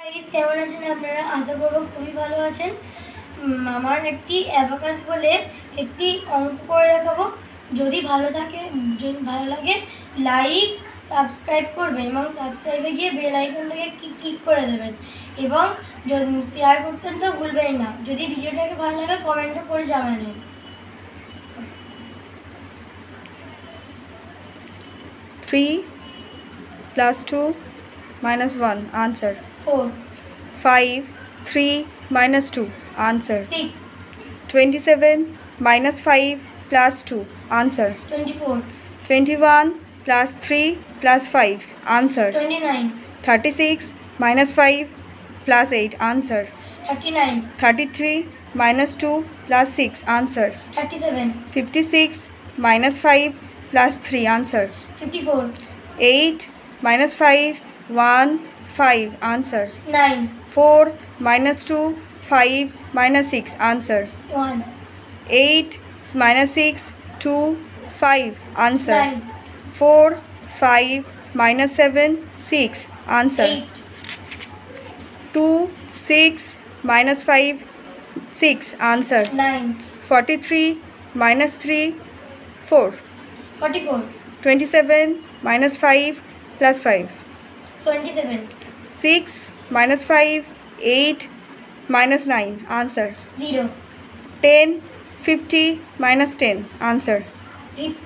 Guys, কেমন আছেন আপনারা? আশা করব খুবই ভালো আছেন। আমার একটি অ্যাবাকাস বলে একটি অঙ্ক করে দেখাবো। যদি ভালো লাগে লাইক সাবস্ক্রাইব করবেন এবং সাবস্ক্রাইবে গিয়ে বেল আইকনটাকে ক্লিক করে দেবেন এবং শেয়ার করতে তো ভুলবেন না। যদি ভিডিওটাকে ভালো লাগে কমেন্টও করে জানাবেন। 3 plus 2 minus 1 answer. 4 5 3 minus 2 answer. 6 27 minus 5 plus 2 answer. 24 21 plus 3 plus 5 answer. 29 36 minus 5 plus 8 answer. 39 33 minus 2 plus 6 answer. 37 56 minus 5 plus 3 answer. 54 8 minus 5 1 5 answer. 9 4 minus 2 5 minus 6 answer. 1 8 minus 6 2 5 answer. 9 4 5 minus 7 6 answer. 8 2 6 minus 5 6 answer. 9 43 minus 3 4. 44 27 minus 5 plus 5. 27 6 minus 5 8 minus 9 answer. 0 10 50 minus 10 answer. 50